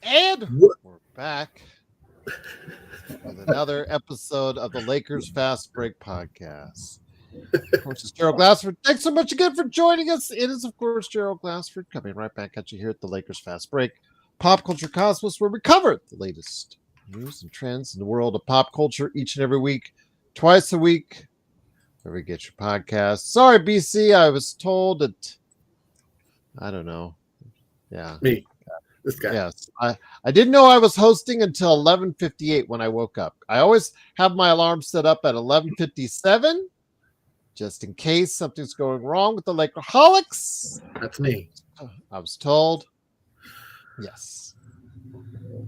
And What? we're back with another episode of the Lakers Fast Break podcast. Of course, it's Gerald Glassford. Thanks so much again for joining us. It is, of course, Gerald Glassford coming right back at you here at the Lakers Fast Break Pop Culture Cosmos, where we cover the latest news and trends in the world of pop culture each and every week, twice a week, where we get your podcast. Sorry, BC, I was told that, I don't know. Yeah. Me, this guy. Yes, I didn't know I was hosting until 11:58 when I woke up. I always have my alarm set up at 11:57 just in case something's going wrong with the Lakerholics. That's me. I was told. Yes.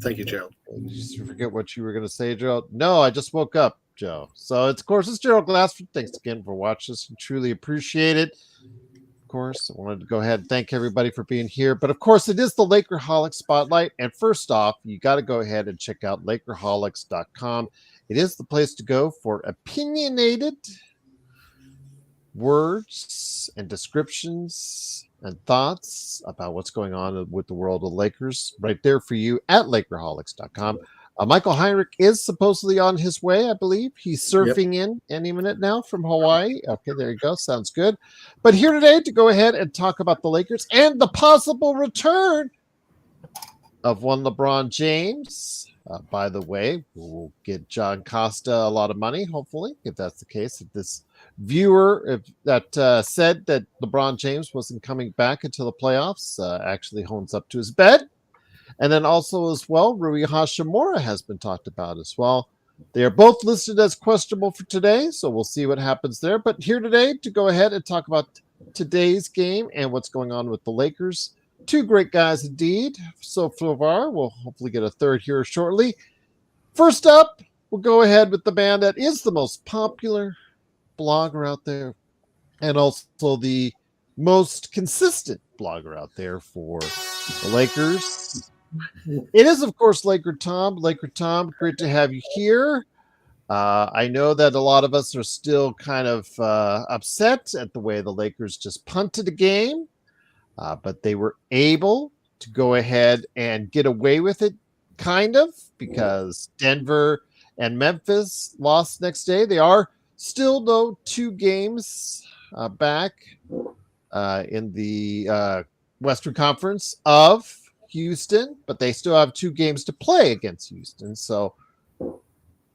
Thank you, Gerald. Did you forget what you were going to say, Joe? No, I just woke up, Joe. So it's, of course, it's Gerald Glassford. Thanks again for watching us. We truly appreciate it. Of course, I wanted to go ahead and thank everybody for being here. But of course, it is the Lakerholics Spotlight. And first off, you got to go ahead and check out Lakerholics.com. It is the place to go for opinionated words and descriptions and thoughts about what's going on with the world of Lakers right there for you at Lakerholics.com. Michael Heinrich is supposedly on his way, I believe. He's surfing in any minute now from Hawaii. Okay, there you go. Sounds good. But here today to go ahead and talk about the Lakers and the possible return of one LeBron James. By the way, we'll get John Costa a lot of money, hopefully, if that's the case. If this viewer that said that LeBron James wasn't coming back until the playoffs actually hones up to his bed. And then also as well, Rui Hashimura has been talked about as well. They are both listed as questionable for today, so we'll see what happens there. But here today to go ahead and talk about today's game and what's going on with the Lakers. Two great guys indeed. So far, we'll hopefully get a third here shortly. First up, we'll go ahead with the man that is the most popular blogger out there and also the most consistent blogger out there for the Lakers. It is, of course, Laker Tom. Laker Tom, great to have you here. I know that a lot of us are still kind of upset at the way the Lakers just punted a game, but they were able to go ahead and get away with it, kind of, because Denver and Memphis lost next day. They are still, though, 2 games back in the Western Conference of Houston, but they still have 2 games to play against Houston. So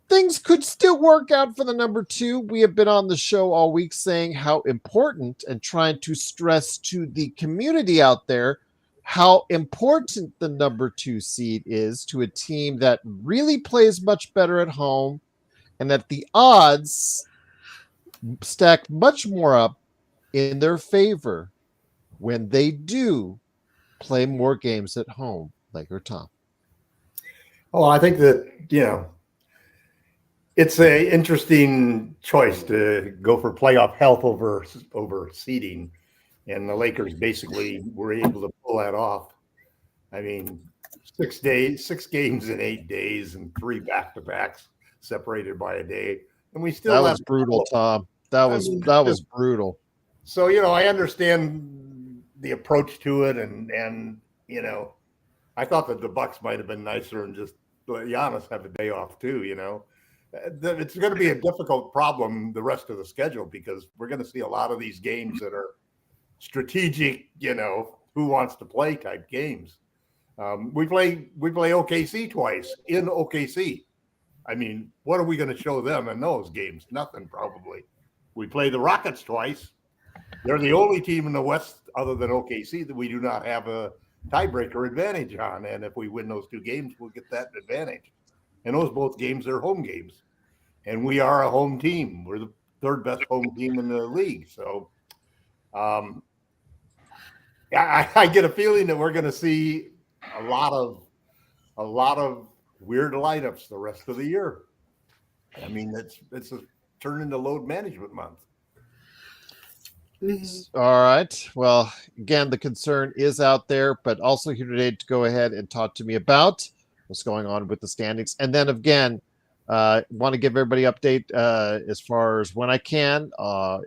things could still work out for the number 2. We have been on the show all week saying how important and trying to stress to the community out there how important the number 2 seed is to a team that really plays much better at home and that the odds stack much more up in their favor when they do play more games at home, Laker Tom. Oh, I think that, it's an interesting choice to go for playoff health over seeding. And the Lakers basically were able to pull that off. I mean, 6 games in 8 days and 3 back-to-backs separated by a day. And we still was brutal, Tom. That was brutal. So, I understand the approach to it, and I thought that the Bucks might have been nicer and just let Giannis have a day off too. It's going to be a difficult problem the rest of the schedule because we're going to see a lot of these games that are strategic. Who wants to play type games. We play OKC twice in OKC. I mean, what are we going to show them in those games? Nothing, probably. We play the Rockets twice. They're the only team in the West other than OKC that we do not have a tiebreaker advantage on. And if we win those 2 games, we'll get that advantage. And those both games are home games. And we are a home team. We're the 3rd best home team in the league. So I get a feeling that we're going to see a lot of weird lineups the rest of the year. I mean, it's a turn into load management month. All right. Well, again, the concern is out there, but also here today to go ahead and talk to me about what's going on with the standings. And then again, want to give everybody update as far as when I can.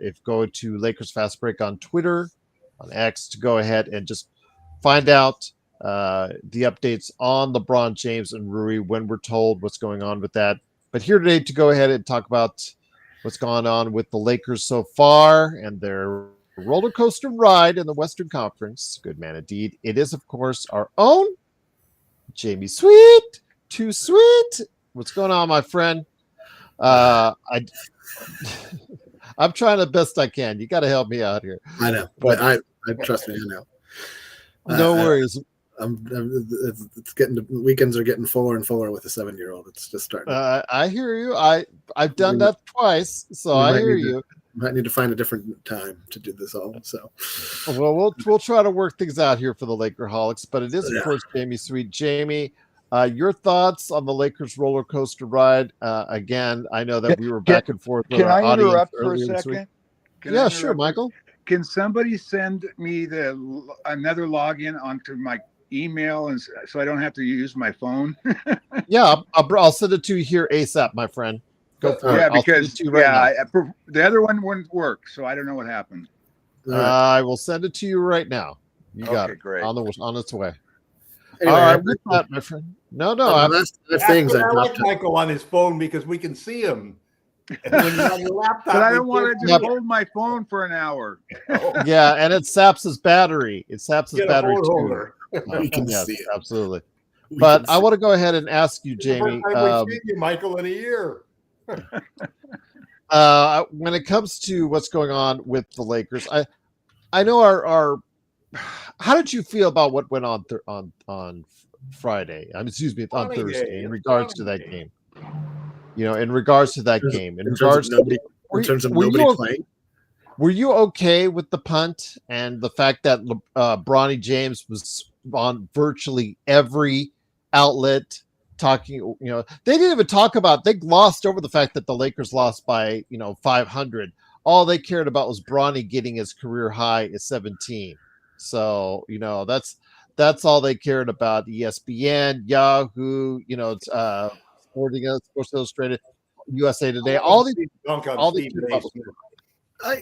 If go to Lakers Fast Break on Twitter, on X, to go ahead and just find out the updates on LeBron James and Rui when we're told what's going on with that. But here today to go ahead and talk about what's gone on with the Lakers so far and their roller coaster ride in the Western Conference. Good man indeed. It is, of course, our own Jamie Sweet. Too sweet. What's going on, my friend? I'm trying the best I can. You got to help me out here. I know, but I trust me. I know. No worries. It's getting to, weekends are getting fuller and fuller with a 7-year-old. It's just starting. I hear you. I've done that twice, so I hear you. Might need to find a different time to do this all. So, well, we'll try to work things out here for the Lakerholics, but it is of course Jamie Sweet. Jamie, your thoughts on the Lakers roller coaster ride? Again, I know that we were back and forth. Can I interrupt for a second? Yeah, sure, Michael. Can somebody send me another login onto my email, and so I don't have to use my phone? Yeah, I'll send it to you here ASAP, my friend. Go for it. Yeah, because the other one wouldn't work, so I don't know what happened. I will send it to you right now. You got it. Great. On its way. Anyway, all right, with that, my friend. No. I like Michael on his phone because we can see him. And when you're on your laptop, but I don't want to just hold my phone for an hour. Yeah, and it saps his battery. It saps his battery too. We can see it. Absolutely. But I want to go ahead and ask you, Jamie. We've seen you, Michael, in a year. When it comes to what's going on with the Lakers, I know our how did you feel about what went on on Friday? Excuse me, on Thursday in regards to that game. In regards to that game, in terms of nobody playing. Were you okay with the punt and the fact that Bronny James was on virtually every outlet talking? They didn't even talk about. They glossed over the fact that the Lakers lost by 500. All they cared about was Bronny getting his career high at 17. So that's all they cared about. ESPN, Yahoo, Sports Illustrated, USA Today, all these I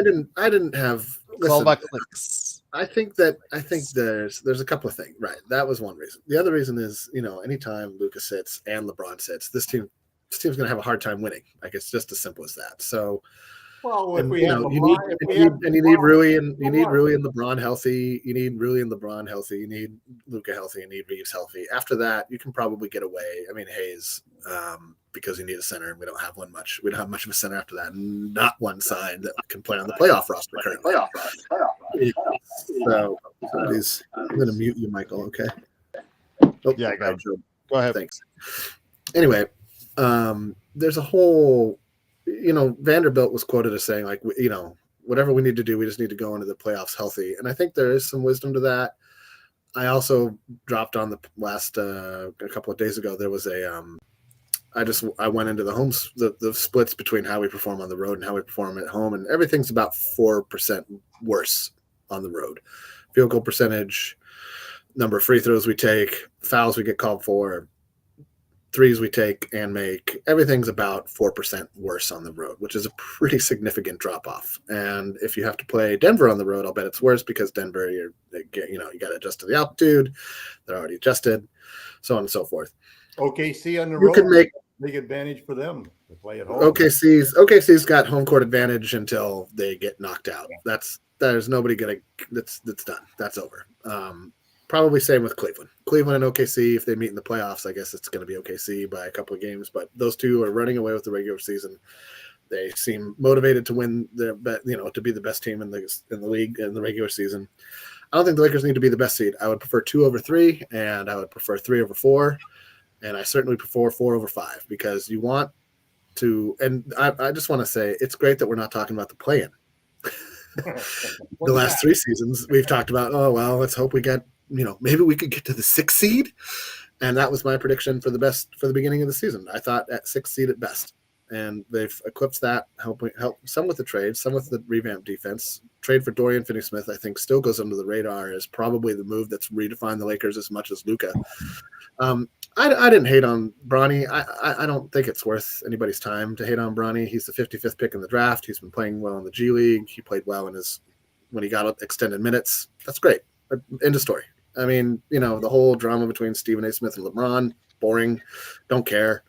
didn't have. Listen, all about clicks. I think there's a couple of things. Right, that was one reason. The other reason is anytime Luka sits and LeBron sits, this team's going to have a hard time winning. Like it's just as simple as that. So. Well, you need Rui and LeBron healthy. You need Rui and LeBron healthy. You need Luka healthy. You need Reeves healthy. After that, you can probably get away. I mean, Hayes, because you need a center, and we don't have one much. We don't have much of a center after that. Not one signed that can play on the playoff roster currently. So, I'm going to mute you, Michael. Okay. Oh, yeah, I got you. Go ahead. Thanks. Anyway, there's a whole. Vanderbilt was quoted as saying, like, whatever we need to do, we just need to go into the playoffs healthy. And I think there is some wisdom to that. I also dropped on the last a couple of days ago. There was I went into the splits between how we perform on the road and how we perform at home, and everything's about 4% worse on the road. Field goal percentage, number of free throws we take, fouls we get called for, threes we take and make, everything's about 4% worse on the road, which is a pretty significant drop off. And if you have to play Denver on the road, I'll bet it's worse because Denver, you got to adjust to the altitude. They're already adjusted, so on and so forth. OKC on the road, can make big advantage for them to play at home. OKC's got home court advantage until they get knocked out. There's nobody that's done. That's over. Probably same with Cleveland. Cleveland and OKC, if they meet in the playoffs, I guess it's going to be OKC by a couple of games. But those two are running away with the regular season. They seem motivated to win to be the best team in the league in the regular season. I don't think the Lakers need to be the best seed. I would prefer 2 over 3, and I would prefer 3 over 4, and I certainly prefer 4 over 5 because you want to. And I just want to say it's great that we're not talking about the play-in. The last 3 seasons we've talked about. Oh well, let's hope we get. Maybe we could get to the 6th seed. And that was my prediction for the beginning of the season. I thought at 6th seed at best. And they've eclipsed that, help some with the trade, some with the revamped defense. Trade for Dorian Finney-Smith, I think, still goes under the radar as probably the move that's redefined the Lakers as much as Luka. I didn't hate on Bronny. I don't think it's worth anybody's time to hate on Bronny. He's the 55th pick in the draft. He's been playing well in the G League. He played well when he got extended minutes. That's great. End of story. I mean, the whole drama between Stephen A. Smith and LeBron, boring, don't care.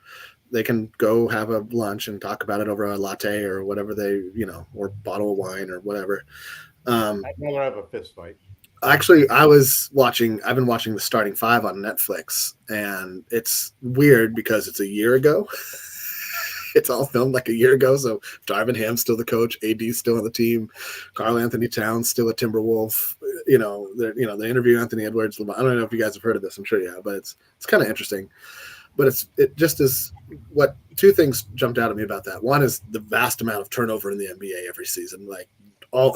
They can go have a lunch and talk about it over a latte or whatever or bottle of wine or whatever. I'd rather have a fist fight. Actually, I've been watching The Starting Five on Netflix, and it's weird because it's a year ago. It's all filmed like a year ago. So Darvin Ham's still the coach, AD's still on the team, Karl Anthony Towns still a Timberwolf. They interview Anthony Edwards. I don't know if you guys have heard of this. I'm sure you have, but it's kind of interesting. But it just is what two things jumped out at me about that. One is the vast amount of turnover in the NBA every season. Like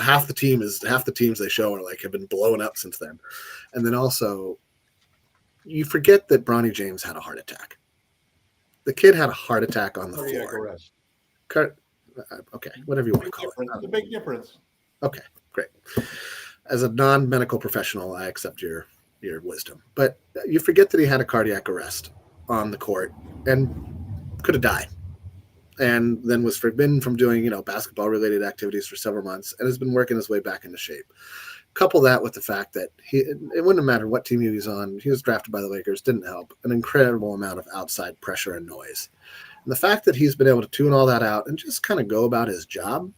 half the teams they show are have been blown up since then. And then also you forget that Bronny James had a heart attack. The kid had a heart attack on the floor. Okay, whatever you want to call it. It's a big difference. Okay, great. As a non-medical professional, I accept your wisdom. But you forget that he had a cardiac arrest on the court and could have died. And then was forbidden from doing, basketball-related activities for several months and has been working his way back into shape. Couple that with the fact that it wouldn't have mattered what team he was on. He was drafted by the Lakers, didn't help. An incredible amount of outside pressure and noise. And the fact that he's been able to tune all that out and just kind of go about his job,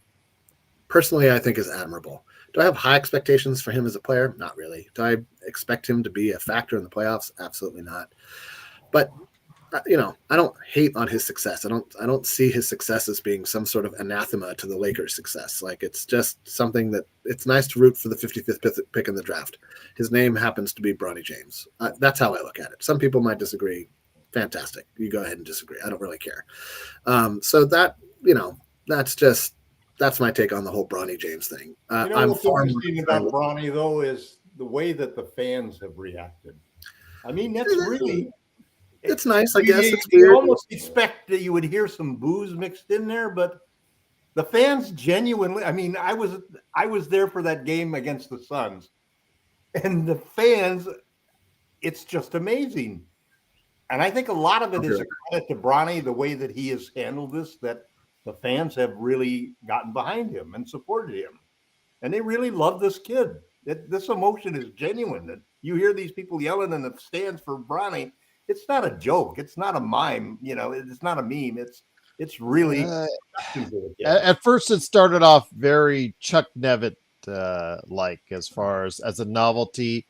personally, I think is admirable. Do I have high expectations for him as a player? Not really. Do I expect him to be a factor in the playoffs? Absolutely not. But I don't hate on his success. I don't see his success as being some sort of anathema to the Lakers' success. It's just something that it's nice to root for the 55th pick in the draft. His name happens to be Bronny James. That's how I look at it. Some people might disagree. Fantastic. You go ahead and disagree. I don't really care. So that, that's my take on the whole Bronny James thing. What's interesting about Bronny, though, is the way that the fans have reacted. I mean, that's really... It's nice, I guess. It's weird. You almost expect that you would hear some booze mixed in there, but the fans genuinely, I mean, I was there for that game against the Suns, and the fans, it's just amazing. And I think a lot of it is a credit to Bronny, the way that he has handled this, that the fans have really gotten behind him and supported him. And they really love this kid. This emotion is genuine. That you hear these people yelling in the stands for Bronny. It's not a joke. It's not a mime. It's not a meme. It's really. At first, it started off very Chuck Nevitt like as far as a novelty,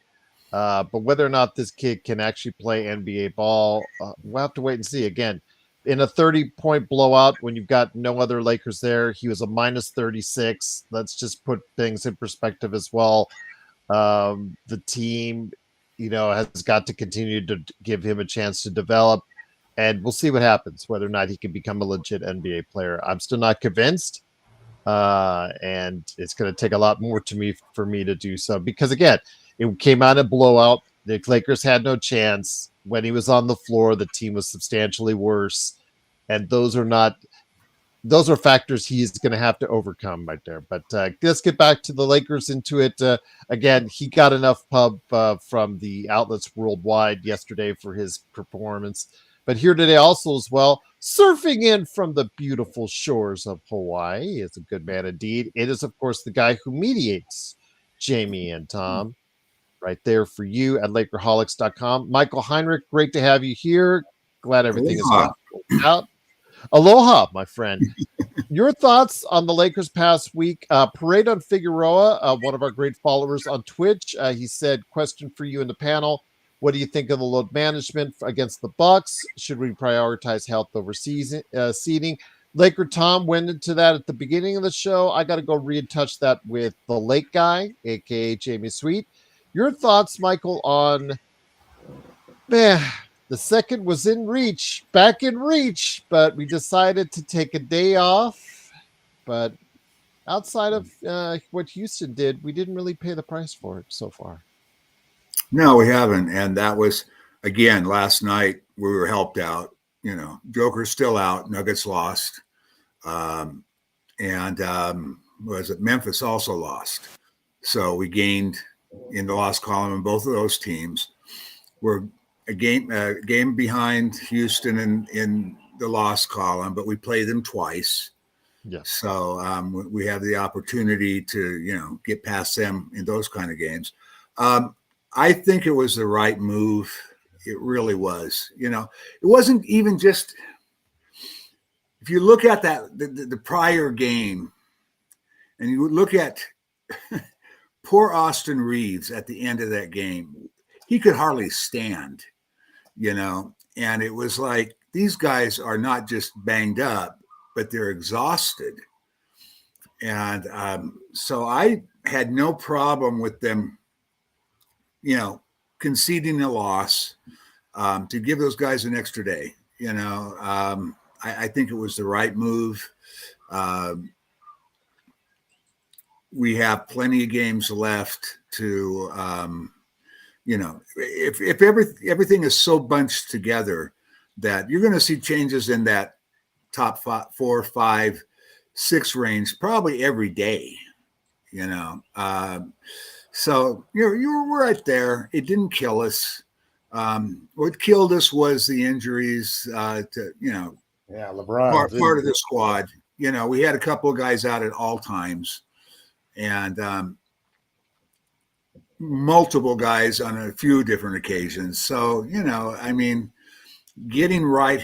but whether or not this kid can actually play NBA ball, we'll have to wait and see. Again, in a 30-point blowout, when you've got no other Lakers there, he was a minus 36. Let's just put things in perspective as well. The team, has got to continue to give him a chance to develop, and we'll see what happens, whether or not he can become a legit NBA player. I'm still not convinced, and it's going to take a lot more for me to do so, because again, it came out a blowout. The Lakers had no chance. When he was on the floor, the team was substantially worse, and those are factors he's going to have to overcome right there. But let's get back to the Lakers into it. Again, he got enough pub from the outlets worldwide yesterday for his performance. But here today also as well, surfing in from the beautiful shores of Hawaii is a good man indeed. It is, of course, the guy who mediates Jamie and Tom right there for you at Lakerholics.com. Michael Heinrich, great to have you here. Glad everything is going out. Aloha, my friend. Your thoughts on the Lakers past week? Parade on Figueroa, one of our great followers on Twitch. He said, question for you in the panel. What do you think of the load management against the Bucks? Should we prioritize health over seeding? Laker Tom went into that at the beginning of the show. I got to go retouch that with the Lake guy, a.k.a. Jamie Sweet. Your thoughts, Michael, on... The second was back in reach, but we decided to take a day off. But outside of what Houston did, we didn't really pay the price for it so far. No, we haven't. And that was, again, last night we were helped out. Joker's still out. Nuggets lost. Was it Memphis also lost? So we gained in the loss column in both of those teams. We're a game behind Houston in the loss column, but we play them twice. Yeah. So we have the opportunity to, get past them in those kind of games. I think it was the right move. It really was. You know, it wasn't even just, if you look at the prior game and you look at poor Austin Reeves at the end of that game, he could hardly stand, you know, and it was like, these guys are not just banged up, but they're exhausted. And so I had no problem with them, you know, conceding a loss to give those guys an extra day. You know, I think it was the right move. We have plenty of games left to, you know, if everything is so bunched together that you're going to see changes in that top 4, 5, 6 range probably every day, you know. So you're right there. It didn't kill us. What killed us was the injuries to, you know, Yeah, LeBron. part of the squad. You know, we had a couple of guys out at all times, and multiple guys on a few different occasions. So, you know, I mean, getting right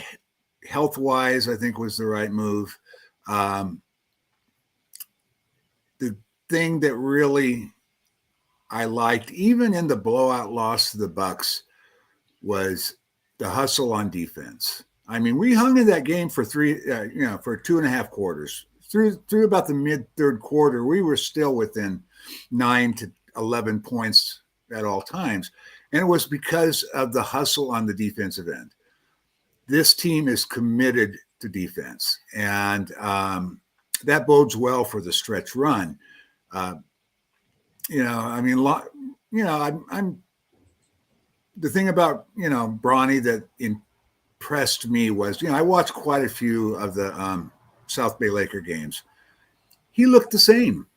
health-wise, I think was the right move. The thing that really I liked, even in the blowout loss to the Bucks, was the hustle on defense. I mean, we hung in that game for for 2.5 quarters. Through about the mid-third quarter, we were still within 9 to 11 points at all times. And it was because of the hustle on the defensive end. This team is committed to defense, and that bodes well for the stretch run. You know, I mean, you know, I'm the thing about, you know, Bronny that impressed me was, you know, I watched quite a few of the South Bay Laker games. He looked the same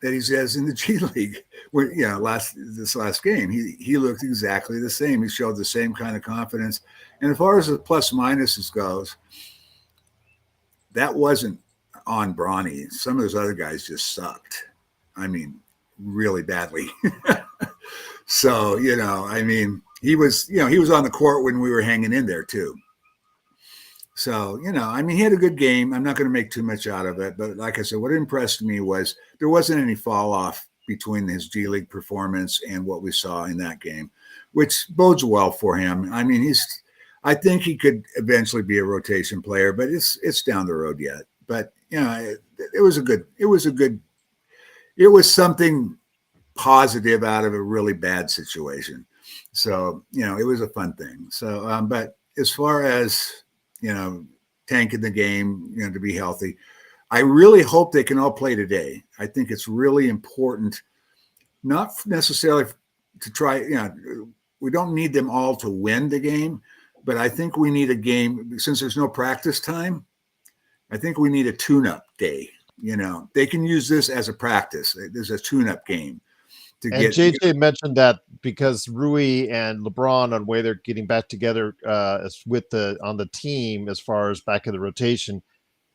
that he says in the G League. When, you know, this last game, he looked exactly the same. He showed the same kind of confidence. And as far as the plus minuses goes, that wasn't on Bronny. Some of those other guys just sucked. I mean, really badly. So, you know, I mean, he was on the court when we were hanging in there too. So, you know, I mean, he had a good game. I'm not going to make too much out of it, but like I said, what impressed me was there wasn't any fall off between his G League performance and what we saw in that game, which bodes well for him. I mean, I think he could eventually be a rotation player, but it's down the road yet. But, you know, it was something positive out of a really bad situation. So, you know, it was a fun thing. So, but as far as, you know, tanking the game, you know, to be healthy, I really hope they can all play today. I think it's really important, not necessarily to try, you know, we don't need them all to win the game, but I think we need a game, since there's no practice time, I think we need a tune-up day. You know, they can use this as a practice. There's a tune-up game. And JJ mentioned that because Rui and LeBron, on the way they're getting back together on the team as far as back in the rotation,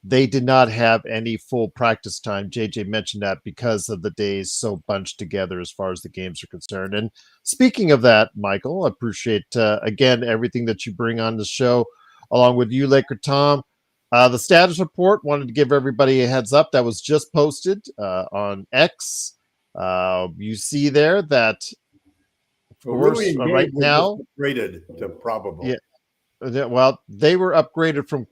they did not have any full practice time. JJ mentioned that because of the days so bunched together as far as the games are concerned. And speaking of that, Michael, I appreciate again everything that you bring on the show, along with you, Laker Tom. The status report, wanted to give everybody a heads up, that was just posted on X. You see there that, of course, right now rated to probable. Yeah, well, they were upgraded from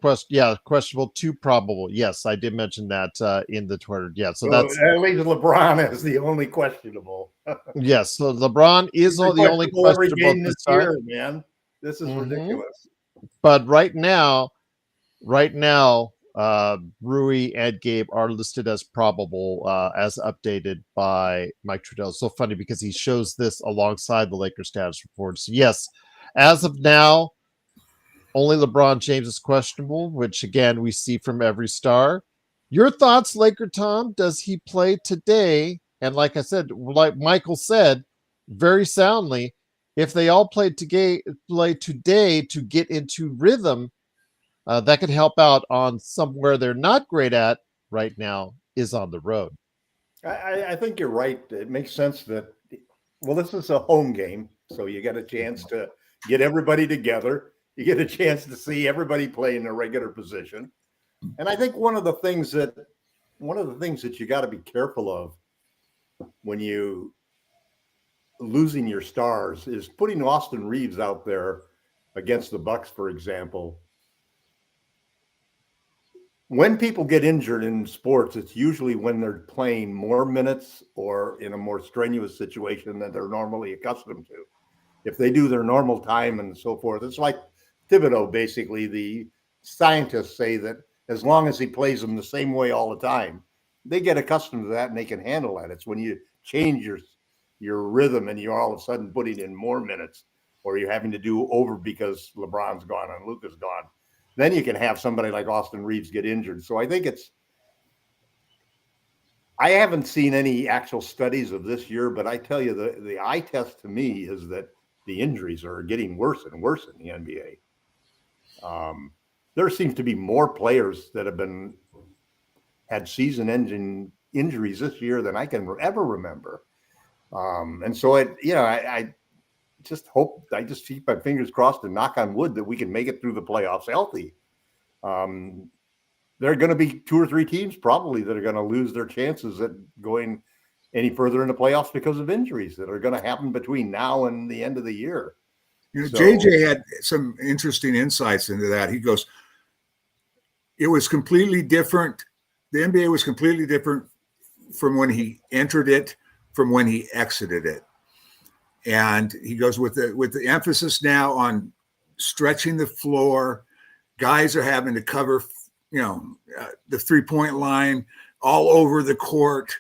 questionable to probable. Yes, I did mention that in the Twitter. Yeah, so that's at least LeBron is the only questionable. Yes, so LeBron is the only questionable this year, man. This is ridiculous. But right now, Rui and Gabe are listed as probable, as updated by Mike Trudell. It's so funny because he shows this alongside the Lakers status report. So yes, as of now, only LeBron James is questionable, which again we see from every star. Your thoughts, Laker Tom? Does he play today? And like I said, like Michael said, very soundly, if they all play today to get into rhythm, that could help out on somewhere they're not great at right now is on the road. I think you're right. It makes sense that Well, this is a home game, so you get a chance to get everybody together. You get a chance to see everybody play in their regular position. And I think one of the things that you got to be careful of when you losing your stars is putting Austin Reeves out there against the Bucks, for example. When people get injured in sports, it's usually when they're playing more minutes or in a more strenuous situation than they're normally accustomed to. If they do their normal time and so forth, it's like Thibodeau, basically. The scientists say that as long as he plays them the same way all the time, they get accustomed to that and they can handle that. It's when you change your rhythm and you're all of a sudden putting in more minutes, or you're having to do over because LeBron's gone and Luka's gone, then you can have somebody like Austin Reeves get injured. So I think I haven't seen any actual studies of this year, but I tell you, the eye test to me is that the injuries are getting worse and worse in the NBA. There seems to be more players that have had season-ending injuries this year than I can ever remember. And so I just hope, I just keep my fingers crossed and knock on wood that we can make it through the playoffs healthy. There are going to be 2 or 3 teams probably that are going to lose their chances at going any further in the playoffs because of injuries that are going to happen between now and the end of the year. JJ had some interesting insights into that. He goes, it was completely different. The NBA was completely different from when he entered it, from when he exited it. And he goes, with the emphasis now on stretching the floor, guys are having to cover, the 3-point line all over the court.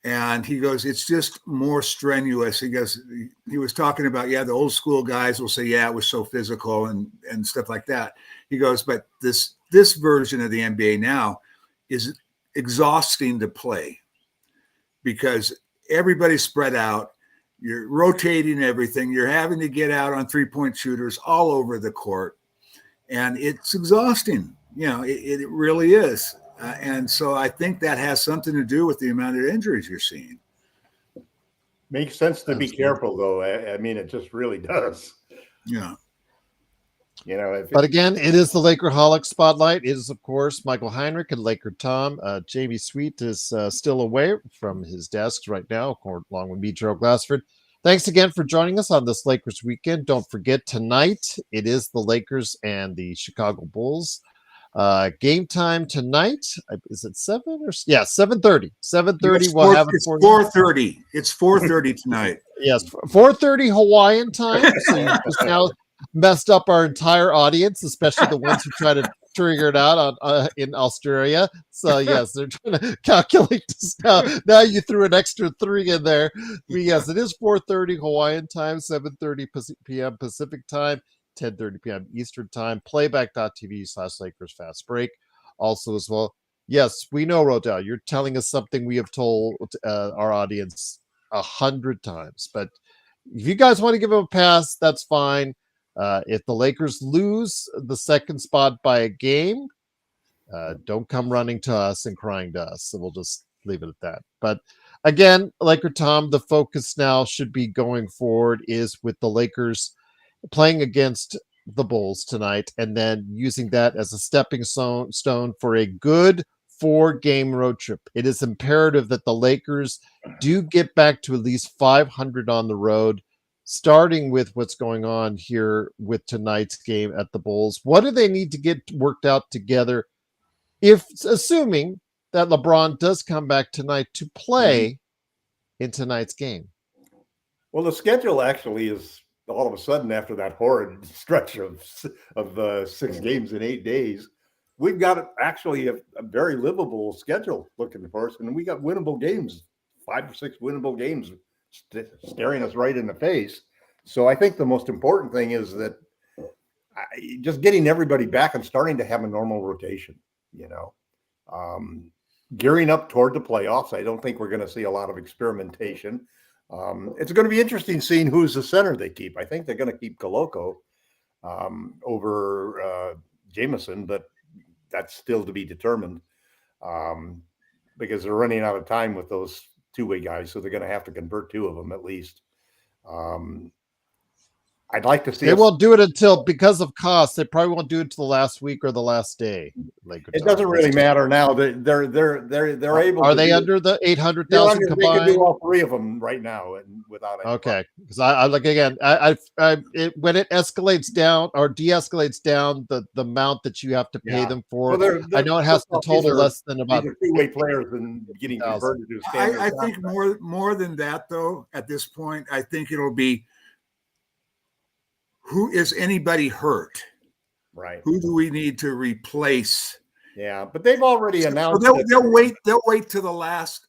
And he goes, it's just more strenuous. He goes, he was talking about, the old school guys will say, it was so physical and stuff like that. He goes, but this version of the NBA now is exhausting to play because everybody's spread out. You're rotating everything. You're having to get out on 3-point shooters all over the court. And it's exhausting. It really is. And so I think that has something to do with the amount of injuries you're seeing. Makes sense to be careful, though. I mean, it just really does. Yeah. But again, it is the Lakerholics spotlight. It is, of course, Michael Heinrich and Laker Tom. Jamie Sweet is still away from his desk right now, along with me, Joe Glassford. Thanks again for joining us on this Lakers weekend. Don't forget, tonight it is the Lakers and the Chicago Bulls. Game time tonight. Is it 7 or 7:30? 7:30. We'll have it it's for 4:30. It's 4:30 tonight. Yes, 4:30 Hawaiian time. So you just now messed up our entire audience, especially the ones who try to figure it out in Australia. So yes, they're trying to calculate this now. Now you threw an extra 3 in there. But yes, it is 4:30 Hawaiian time, 7:30 p.m. Pacific time, 10:30 p.m. Eastern time. Playback.tv/Lakers Fast Break. Also as well. Yes, we know, Rodell, you're telling us something we have told our audience 100 times. But if you guys want to give them a pass, that's fine. If the Lakers lose the second spot by a game, don't come running to us and crying to us. So we'll just leave it at that. But again, Laker Tom, the focus now should be going forward is with the Lakers playing against the Bulls tonight and then using that as a stepping stone for a good 4-game road trip. It is imperative that the Lakers do get back to at least 500 on the road, starting with what's going on here with tonight's game at the Bulls. What do they need to get worked out together, if assuming that LeBron does come back tonight to play in tonight's game? Well, the schedule actually is all of a sudden, after that horrid stretch of 6 games in 8 days, we've got actually a very livable schedule looking for us, and we got winnable games, 5 or 6 winnable games staring us right in the face. So I think the most important thing is that just getting everybody back and starting to have a normal rotation, gearing up toward the playoffs. I don't think we're going to see a lot of experimentation. It's going to be interesting seeing who's the center they keep. I think they're going to keep Koloko over Jameson, but that's still to be determined because they're running out of time with those 2-way guys. So they're going to have to convert 2 of them at least. I'd like to see. They won't do it until, because of cost, they probably won't do it until the last week or the last day. It doesn't really matter now. They're able. Are to they do under the They're 800,000 under, they can combined? do all three of them right now and without any Okay, because I like, again, when it escalates down or de-escalates down the amount that you have to pay Yeah. them for, Well, I know it has to total less than about these are two-way players and getting 8,000. converted to standard. I think more than that, though, at this point, I think it'll be, who is anybody hurt? Right. Who do we need to replace? Yeah, but they've already announced. So they'll wait. They'll wait to the last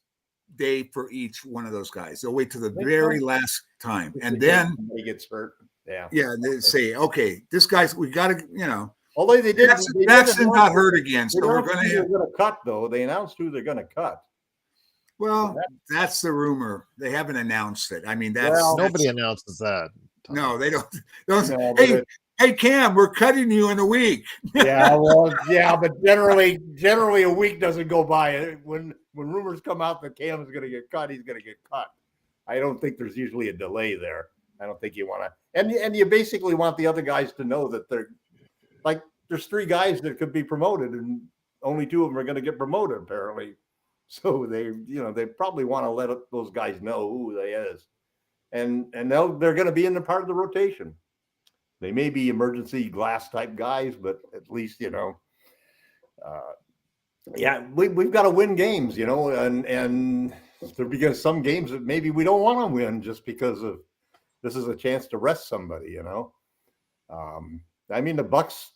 day for each one of those guys. They'll wait to the very last time, and then he gets hurt. Yeah. Yeah, they say, okay, this guy's, we got to, Although they did. Jackson got hurt again, so we're going to cut, though. They announced who they're going to cut. Well, that's the rumor. They haven't announced it. I mean, nobody announces that. No, they don't. No, hey, Cam, we're cutting you in a week. Yeah, well, yeah, but generally a week doesn't go by. When rumors come out that Cam is going to get cut, he's going to get cut. I don't think there's usually a delay there. I don't think you want to, and you basically want the other guys to know that they're like, there's three guys that could be promoted, and only two of them are going to get promoted apparently. So they probably want to let those guys know who they is, and they're going to be in the part of the rotation. They may be emergency glass type guys, but at least we've got to win games, and there because some games that maybe we don't want to win just because of this is a chance to rest somebody, I mean, the Bucks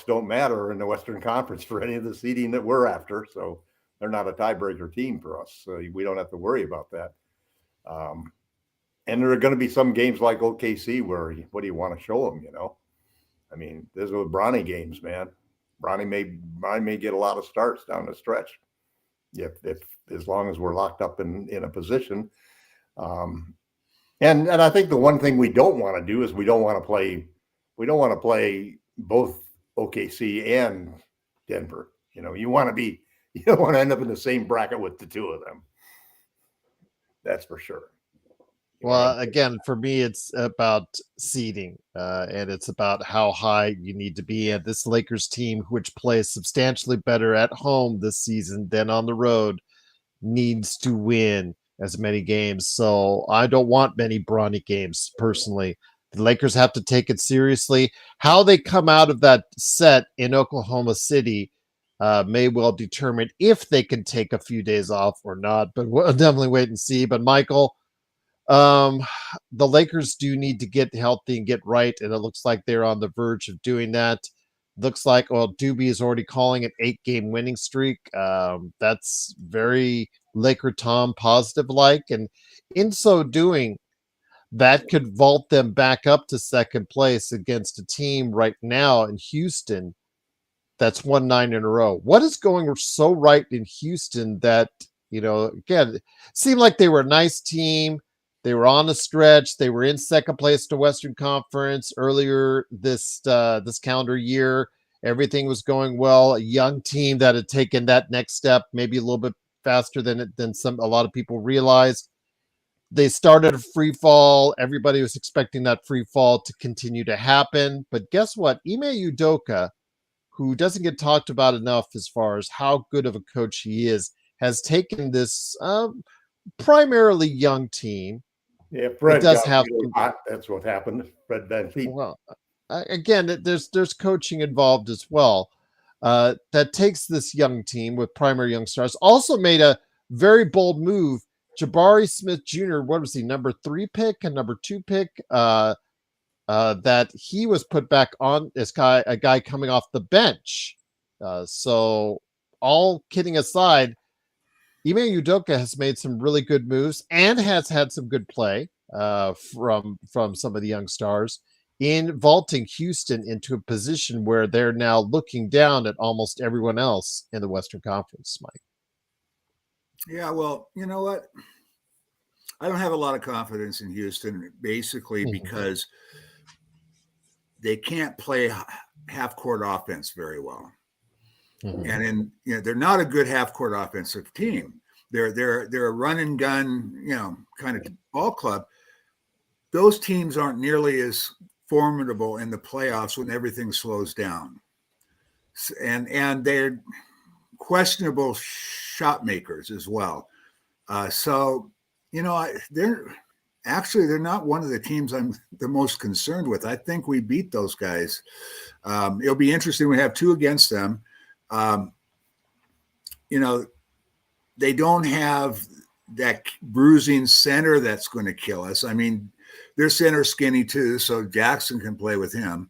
don't matter in the Western Conference for any of the seeding that we're after, so they're not a tiebreaker team for us, so we don't have to worry about that. And there are going to be some games like OKC where what do you want to show them? I mean, there's those Bronny games, man. Bronny may get a lot of starts down the stretch, if as long as we're locked up in a position. And I think the one thing we don't want to do is we don't want to play both OKC and Denver. You don't want to end up in the same bracket with the two of them. That's for sure. Well, again, for me, it's about seeding, and it's about how high you need to be. And this Lakers team, which plays substantially better at home this season than on the road, needs to win as many games. So I don't want many Bronny games personally. The Lakers have to take it seriously. How they come out of that set in Oklahoma City may well determine if they can take a few days off or not, but we'll definitely wait and see. But Michael, the Lakers do need to get healthy and get right, and it looks like they're on the verge of doing that. Looks like, Doobie is already calling an 8-game winning streak. That's very Laker Tom positive like, and in so doing, that could vault them back up to second place against a team right now in Houston that's won 9 in a row. What is going so right in Houston that, again, it seemed like they were a nice team. They were on a stretch. They were in second place to Western Conference earlier this calendar year. Everything was going well. A young team that had taken that next step, maybe a little bit faster than a lot of people realized. They started a free fall. Everybody was expecting that free fall to continue to happen. But guess what? Ime Udoka, who doesn't get talked about enough as far as how good of a coach he is, has taken this primarily young team. Yeah, Fred does got have really hot. That's what happened. Fred VanVleet. Well, again, there's coaching involved as well. That takes this young team with primary young stars. Also made a very bold move. Jabari Smith Jr., what was he, number 3 pick and number 2 pick? That he was put back on as a guy coming off the bench. So all kidding aside, Ime Udoka has made some really good moves and has had some good play from some of the young stars in vaulting Houston into a position where they're now looking down at almost everyone else in the Western Conference, Mike. Yeah, well, you know what? I don't have a lot of confidence in Houston, basically because they can't play half-court offense very well. And they're not a good half-court offensive team. They're a run and gun, kind of ball club. those teams aren't nearly as formidable in the playoffs when everything slows down. And they're questionable shot makers as well. So, they're not one of the teams I'm the most concerned with. I think we beat those guys. It'll be interesting. We have 2 against them. They don't have that bruising center that's going to kill us. I mean, their center's skinny too, so Jackson can play with him.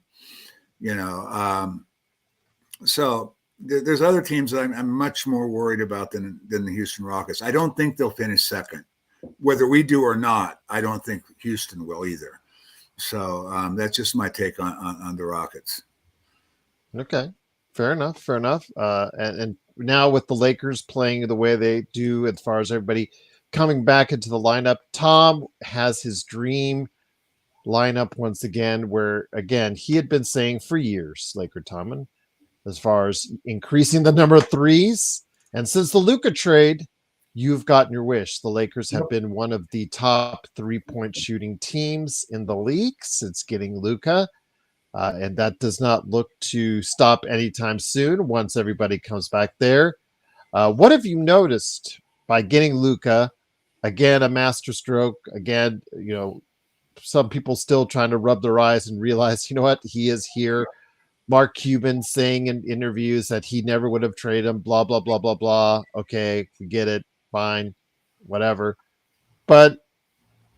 So there's other teams that I'm much more worried about than the Houston Rockets. I don't think they'll finish second. Whether we do or not, I don't think Houston will either. So that's just my take on the Rockets. Okay, fair enough. And now with the Lakers playing the way they do, as far as everybody coming back into the lineup, Tom has his dream lineup once again, where again he had been saying for years, Laker Tomlin, as far as increasing the number of threes. And since the Luka trade, you've gotten your wish. The Lakers have been one of the top 3-point shooting teams in the league since getting Luka. And that does not look to stop anytime soon once everybody comes back there. What have you noticed by getting Luka? Again, a masterstroke. Again, some people still trying to rub their eyes and realize, what, he is here. Mark Cuban saying in interviews that he never would have traded him, blah, blah, blah, blah, blah. Okay, we get it. Fine, whatever. But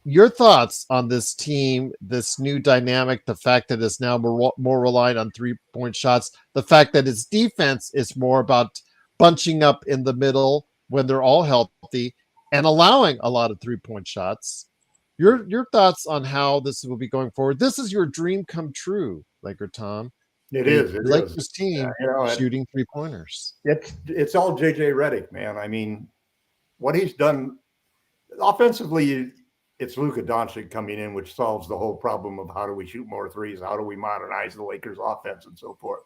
your thoughts on this team, this new dynamic, the fact that it's now more reliant on 3-point shots, the fact that its defense is more about bunching up in the middle when they're all healthy and allowing a lot of 3-point shots. Your thoughts on how this will be going forward. This is your dream come true, Laker Tom. It is. It Lakers is. team shooting 3-pointers. It's all JJ Redick, man. I mean, what he's done offensively, it's Luka Doncic coming in, which solves the whole problem of how do we shoot more threes, how do we modernize the Lakers offense and so forth.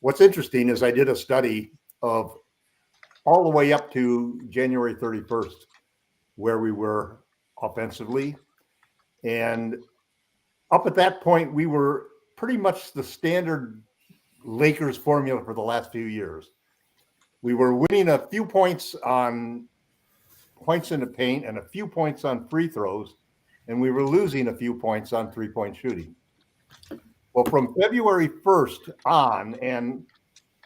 What's interesting is I did a study of all the way up to January 31st, where we were offensively. And up at that point, we were pretty much the standard Lakers formula for the last few years. We were winning a few points on points in the paint and a few points on free throws, and we were losing a few points on 3-point shooting. Well, from February 1st on, and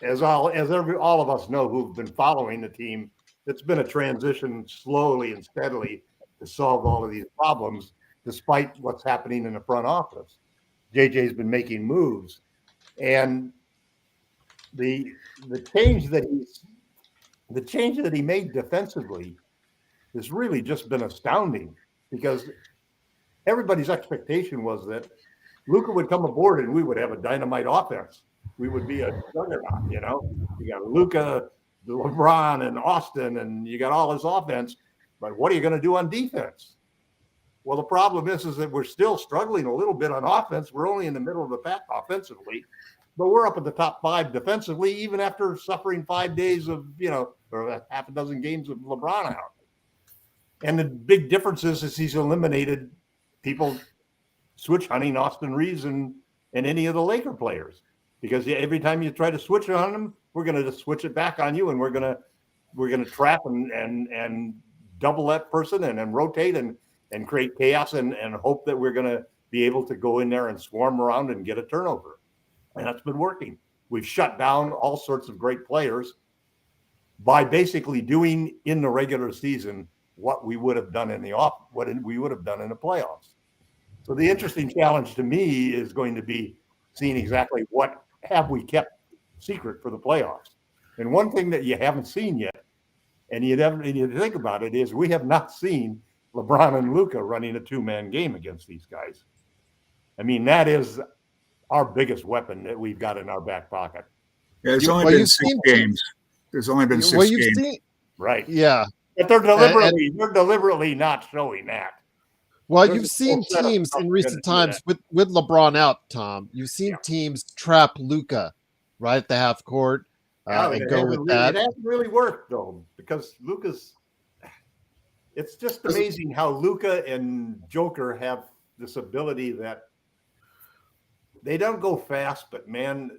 as all of us know who've been following the team, it's been a transition slowly and steadily to solve all of these problems, despite what's happening in the front office. JJ's been making moves, and the change that he made defensively has really just been astounding, because everybody's expectation was that Luka would come aboard and we would have a dynamite offense. We would be a juggernaut, You got Luka, LeBron, and Austin, and you got all this offense. But what are you going to do on defense? Well, the problem is that we're still struggling a little bit on offense. We're only in the middle of the pack offensively, but we're up at the top 5 defensively, even after suffering 5 days of, or half a dozen games of LeBron out. And the big difference is he's eliminated people switch hunting Austin Reeves and any of the Laker players, because every time you try to switch on them, we're going to just switch it back on you, and we're going to trap and double that person and then rotate and create chaos and hope that we're going to be able to go in there and swarm around and get a turnover. And that's been working. We've shut down all sorts of great players by basically doing in the regular season what we would have done in the playoffs. So the interesting challenge to me is going to be seeing exactly what have we kept secret for the playoffs. And one thing that you haven't seen yet, and you think about it, is we have not seen LeBron and Luka running a 2-man game against these guys. I mean, that is our biggest weapon that we've got in our back pocket. Yeah, there's only been 6 games. There's only been 6 games. Right. Yeah. But they're deliberately not showing that. Well, you've seen teams in recent times with LeBron out, Tom. You've seen teams trap Luka right at the half court and go with that. It hasn't really worked, though, because Luka's – it's just amazing how Luka and Joker have this ability that they don't go fast, but man,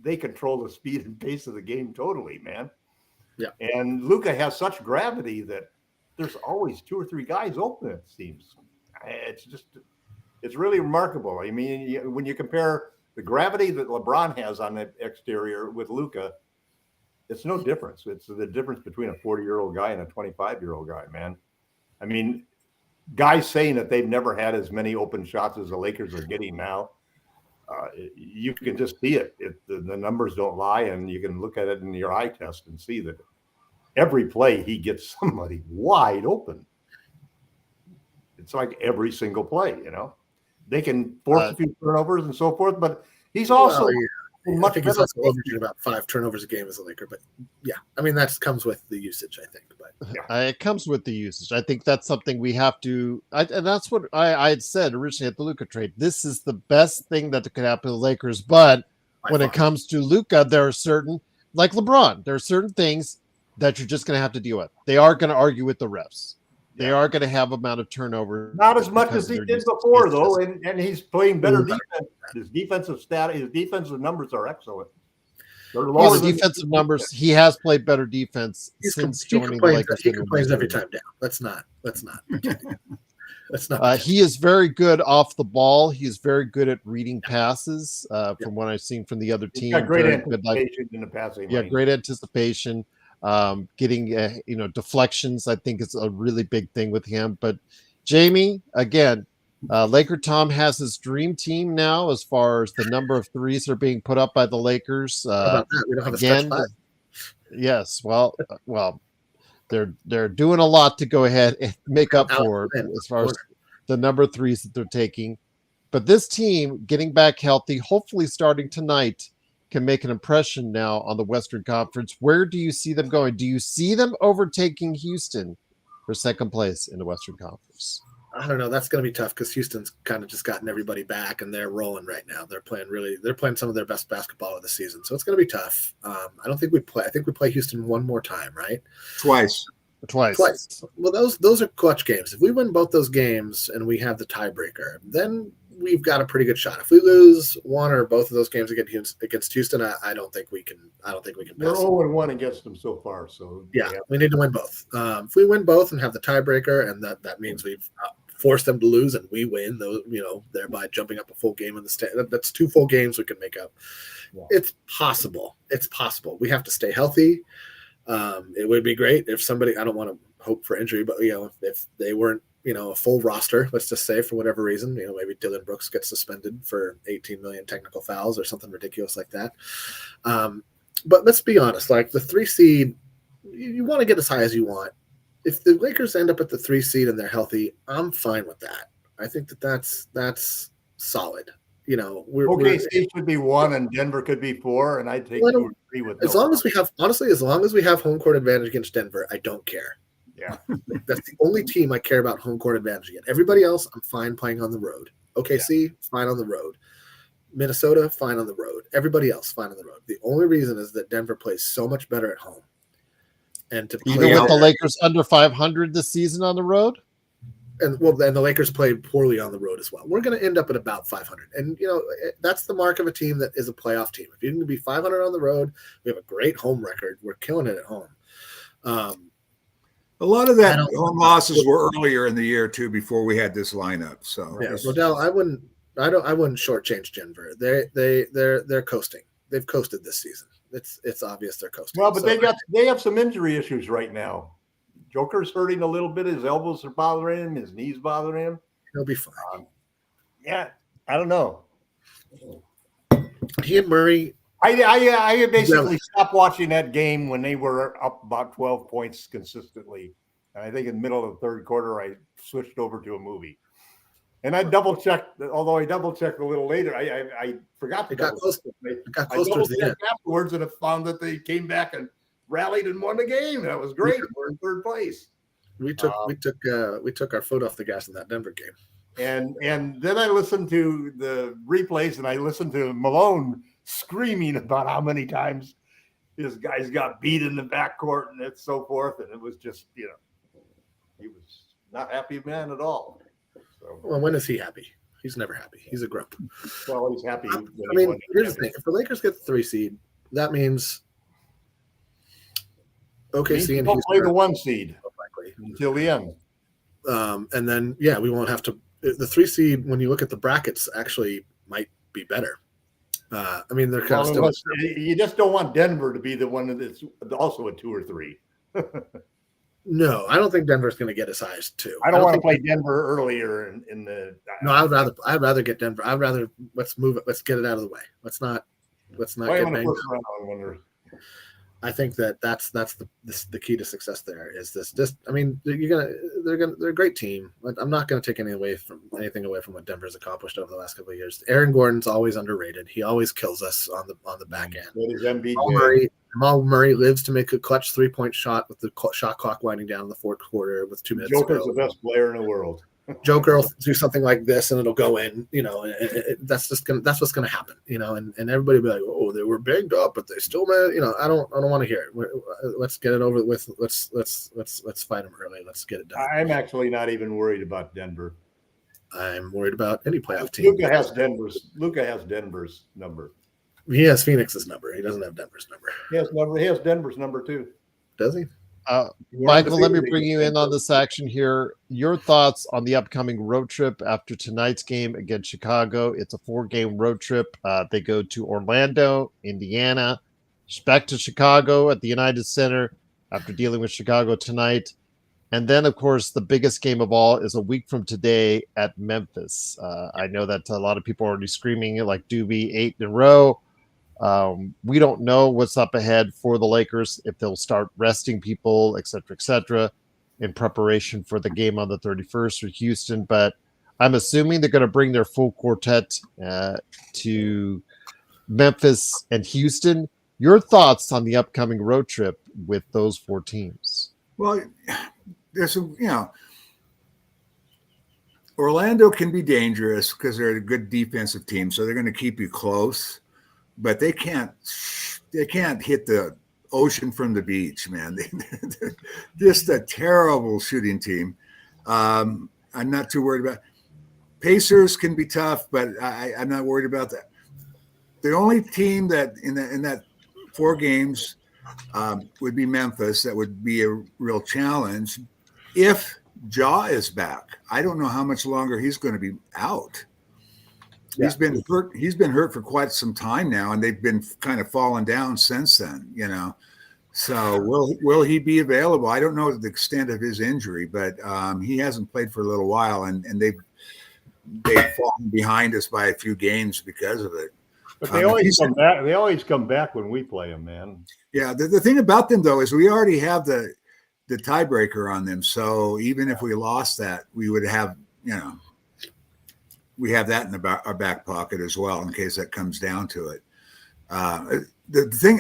they control the speed and pace of the game totally, man. Yeah. And Luka has such gravity that there's always 2 or 3 guys open, it seems. It's really remarkable. I mean, when you compare the gravity that LeBron has on the exterior with Luka, it's no difference. It's the difference between a 40-year-old guy and a 25-year-old guy, man. I mean, guys saying that they've never had as many open shots as the Lakers are getting now. You can just see it. The numbers don't lie, and you can look at it in your eye test and see that every play he gets somebody wide open. It's like every single play, you know. They can force a few turnovers and so forth, but he's also I think he's also averaging about 5 turnovers a game as a Laker. But yeah, I mean that comes with the usage, I think. But it comes with the usage. I think that's something we have to, and that's what I had said originally at the Luka trade. This is the best thing that could happen to the Lakers. But when it comes to Luka, there are certain, like LeBron, there are certain things that you're just going to have to deal with. They are going to argue with the refs. They are going to have amount of turnover. Not as much as he did before, though, and he's playing better defense. His defensive numbers are excellent. His defensive numbers, he has played better defense since joining the Lakers. He complains every time down. Let's not. He is very good off the ball. He is very good at reading passes. From what I've seen from the other team, got great anticipation in the passing. Yeah, great anticipation. Getting deflections, I think, is a really big thing with him. But Jamie, again, Laker Tom has his dream team now as far as the number of threes that are being put up by the Lakers. How about that? We don't have a stretch five. Yes, well, they're doing a lot to go ahead and make up for it as far as the number of threes that they're taking. But this team getting back healthy, hopefully starting tonight, can make an impression now on the Western Conference. Where do you see them going? Do you see them overtaking Houston for second place in the Western Conference? I don't know. That's going to be tough because Houston's kind of just gotten everybody back and they're rolling right now. They're playing some of their best basketball of the season. So it's going to be tough. I think we play Houston one more time, right? Twice. Well, those are clutch games. If we win both those games and we have the tiebreaker, then we've got a pretty good shot. If we lose one or both of those games against Houston, I don't think we can. We're 0-1 against them so far. So yeah, we need to win both. If we win both and have the tiebreaker, and that means we've forced them to lose and we win, those thereby jumping up a full game in the state. That's 2 full games we can make up. Yeah. It's possible. We have to stay healthy. It would be great if somebody. I don't want to hope for injury, but if they weren't. A full roster, let's just say, for whatever reason, maybe Dylan Brooks gets suspended for 18 million technical fouls or something ridiculous like that. But let's be honest, like the 3 seed, you want to get as high as you want. If the Lakers end up at the 3 seed and they're healthy, I'm fine with that. I think that's solid. OKC should be 1 and Denver could be 4, and I'd take 2 or 3 with as long as we have home court advantage against Denver, I don't care. Yeah, that's the only team I care about home court advantage against. Everybody else, I'm fine playing on the road. OKC, fine on the road. Minnesota, fine on the road. Everybody else, fine on the road. The only reason is that Denver plays so much better at home. And even with the Lakers under 500 this season on the road, and the Lakers play poorly on the road as well. We're going to end up at about 500, and that's the mark of a team that is a playoff team. If you can be 500 on the road, we have a great home record. We're killing it at home. A lot of that home losses were earlier in the year too, before we had this lineup. So yeah, Rodell, I wouldn't shortchange Denver. They're coasting. They've coasted this season. It's obvious they're coasting. Well, but they have some injury issues right now. Joker's hurting a little bit. His elbows are bothering him. His knees bothering him. He'll be fine. Yeah, I don't know. He and Murray. I basically stopped watching that game when they were up about 12 points consistently. And I think in the middle of the third quarter, I switched over to a movie. And I double-checked, although I double-checked a little later. I forgot to got close towards the end. Afterwards, and I found that they came back and rallied and won the game. That was great. We're in third place. We took our foot off the gas in that Denver game. And then I listened to the replays, and I listened to Malone screaming about how many times his guys got beat in the backcourt and so forth. And it was just, he was not happy man at all. So, well, when is he happy? He's never happy. He's a grump. Well, he's happy. I mean, here's the thing: if the Lakers get the 3 seed, that means OKC and don't Houston play the 1 seed likely until the end. And then we won't have to. The 3 seed, when you look at the brackets, actually might be better. I mean, they're kind of still. You just don't want Denver to be the one that's also a 2 or 3. No, I don't think Denver's going to get as high as 2. I don't want to play Denver earlier in the. No, I'd rather get Denver. Let's move it. Let's get it out of the way. Let's not get banged up. I think that's the key to success. There is this. Just I mean, they're a great team. I'm not going to take anything away from what Denver's accomplished over the last couple of years. Aaron Gordon's always underrated. He always kills us on the back end. What is MBJ? Jamal Murray lives to make a clutch 3-point shot with the shot clock winding down in the fourth quarter with 2 minutes. Joker's the best player in the world. Joker will do something like this and it'll go in, that's what's gonna happen, and everybody will be like, oh, they were banged up, but they still, I don't want to hear it. Let's get it over with. Let's fight them early. Let's get it done. I'm actually not even worried about Denver. I'm worried about any playoff team. Luka has Denver's number. He has Phoenix's number. He doesn't have Denver's number. He has Denver's number too. Does he? Michael, let me bring you in on this action here. Your thoughts on the upcoming road trip after tonight's game against Chicago. It's a 4-game road trip. They go to Orlando, Indiana, back to Chicago at the United Center after dealing with Chicago tonight. And then, of course, the biggest game of all is a week from today at Memphis. I know that a lot of people are already screaming like Doobie 8 in a row. We don't know what's up ahead for the Lakers, if they'll start resting people, et cetera, in preparation for the game on the 31st with Houston. But I'm assuming they're going to bring their full quartet to Memphis and Houston. Your thoughts on the upcoming road trip with those 4 teams? Well, there's Orlando can be dangerous because they're a good defensive team, so they're going to keep you close. But they can't hit the ocean from the beach, man. They're just a terrible shooting team. I'm not too worried about. Pacers can be tough, but I'm not worried about that. The only team that in that 4 games would be Memphis. That would be a real challenge if Ja is back. I don't know how much longer he's going to be out. Yeah. He's been hurt for quite some time now, and they've been kind of falling down since then, So will he be available? I don't know the extent of his injury, but he hasn't played for a little while, and they've fallen behind us by a few games because of it. But they always come back. They always come back when we play them, man. Yeah, the thing about them though is we already have the tiebreaker on them. So even if we lost that, we would have we have that in our back pocket as well in case that comes down to it. The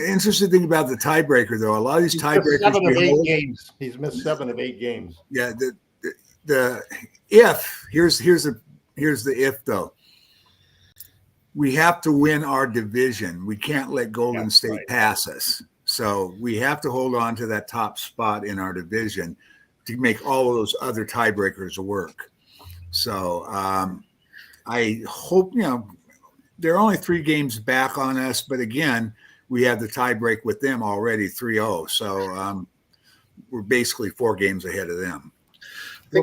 interesting thing about the tiebreaker, though, a lot of these tiebreakers. 7 of 8 games. He's missed 7 of 8 games. Yeah. Here's the if though. We have to win our division. We can't let Golden State pass us. So we have to hold on to that top spot in our division to make all of those other tiebreakers work. So I hope, they're only 3 games back on us, but again, we have the tie break with them already 3-0. So we're basically 4 games ahead of them. I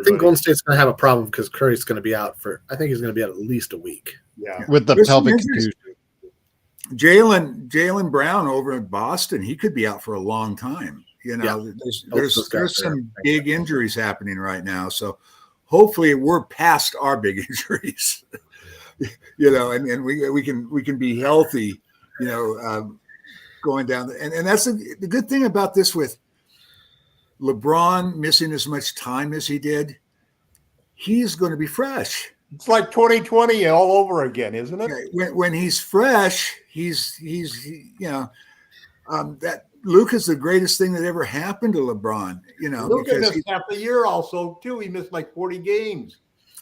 think Golden State's going to have a problem because Curry's going to be out I think he's going to be out at least a week. Yeah. With the pelvic contusion. Jaylen Brown over in Boston, he could be out for a long time. There's some big injuries happening right now. So hopefully we're past our big injuries, and we can be healthy, going down. And that's the good thing about this with LeBron missing as much time as he did. He's going to be fresh. It's like 2020 all over again, isn't it? When he's fresh, that Luka's the greatest thing that ever happened to LeBron. Luka missed half the year also too. He missed like 40 games.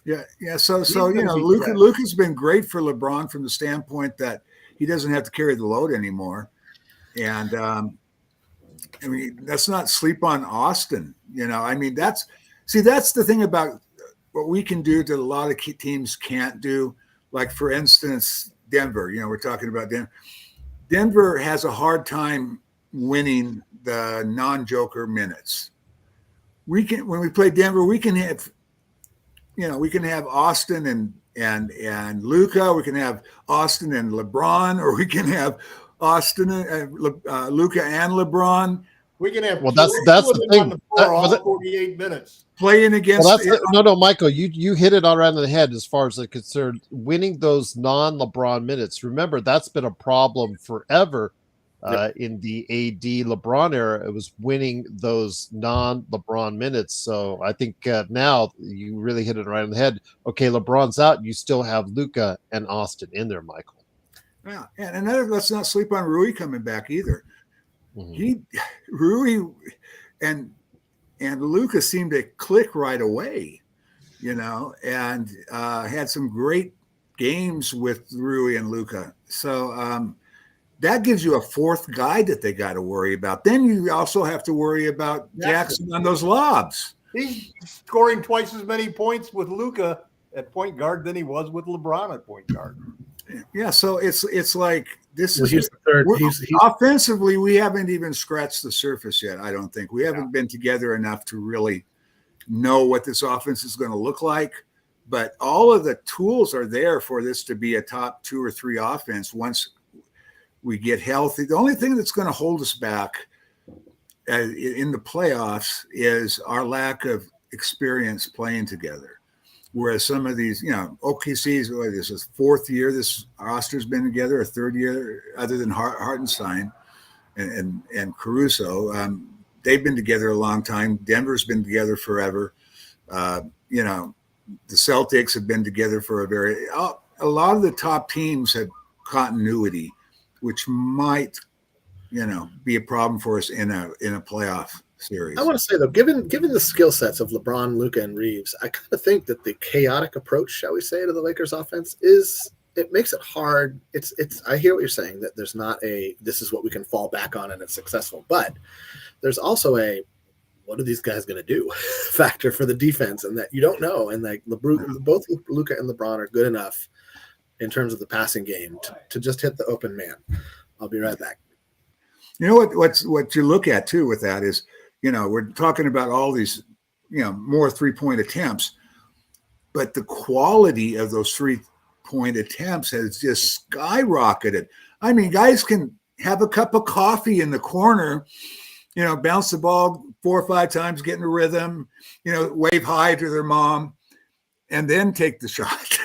Yeah. So Luka's been great for LeBron from the standpoint that he doesn't have to carry the load anymore, and let's not sleep on Austin. That's the thing about what we can do that a lot of teams can't do. Like, for instance, Denver, we're talking about Denver. Denver has a hard time winning the non-joker minutes. When we play Denver, we can have Austin and Luka. We can have Austin and LeBron, or we can have Austin and Luka and LeBron. We can have that's the thing. On the floor all 48 minutes playing against. No, Michael, you hit it all around the head as far as it's concerned. Winning those non-LeBron minutes. Remember, that's been a problem forever. In the AD LeBron era, it was winning those non-LeBron minutes. So I think now you really hit it right on the head. Okay, LeBron's out. You still have Luka and Austin in there, Michael. Yeah, and let's not sleep on Rui coming back either. Mm-hmm. Rui and Luka seemed to click right away, and had some great games with Rui and Luka. So that gives you a fourth guy that they got to worry about. Then you also have to worry about Jackson on those lobs. He's scoring twice as many points with Luka at point guard than he was with LeBron at point guard. Yeah, so it's like this is he's the third. Offensively, we haven't even scratched the surface yet. I don't think we haven't been together enough to really know what this offense is going to look like. But all of the tools are there for this to be a top 2 or 3 offense once we get healthy. The only thing that's going to hold us back in the playoffs is our lack of experience playing together. Whereas some of these, OKC's, this is 4th year this roster's been together, a 3rd year, other than Hartenstein and Caruso. They've been together a long time. Denver's been together forever. The Celtics have been together for a lot of the top teams have continuity, which might, be a problem for us in a playoff series. I want to say though, given the skill sets of LeBron, Luka, and Reeves, I kind of think that the chaotic approach, shall we say, to the Lakers offense it makes it hard. I hear what you're saying, that there's not this is what we can fall back on and it's successful, but there's also what are these guys going to do factor for the defense, and that you don't know. And like both Luka and LeBron are good enough in terms of the passing game to just hit the open man. I'll be right back. What you look at too with that is, we're talking about all these, more 3-point attempts, but the quality of those 3-point attempts has just skyrocketed. I mean, guys can have a cup of coffee in the corner, bounce the ball 4 or 5 times, get in a rhythm, wave hi to their mom, and then take the shot.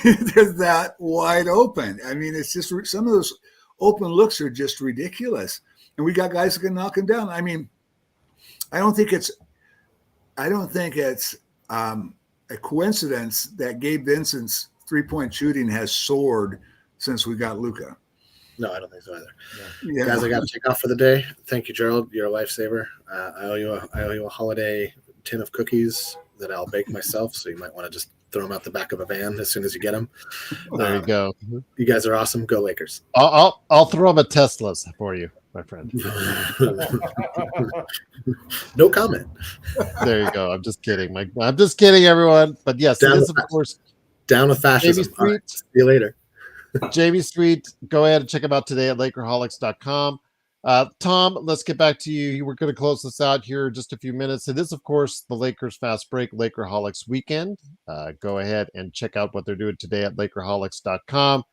They're that wide open. I mean, it's just some of those open looks are just ridiculous. And we got guys that can knock them down. I mean, I don't think it's a coincidence that Gabe Vincent's 3-point shooting has soared since we got Luka. No, I don't think so either. Yeah. Guys, I got to take off for the day. Thank you, Gerald. You're a lifesaver. I owe you a holiday tin of cookies that I'll bake myself. So you might want to just throw them out the back of a van as soon as you get them. There you go. You guys are awesome. Go Lakers. I'll throw them a Teslas for you, my friend. No comment. There you go. I'm just kidding, Mike. I'm just kidding, everyone. But yes, it is, of course, down with fascism. Right. See you later. Jamie Street, go ahead and check him out today at Lakerholics.com. Tom, let's get back to you. We're going to close this out here in just a few minutes. It is, of course, the Lakers Fast Break Lakerholics weekend. Go ahead and check out what they're doing today at Lakerholics.com.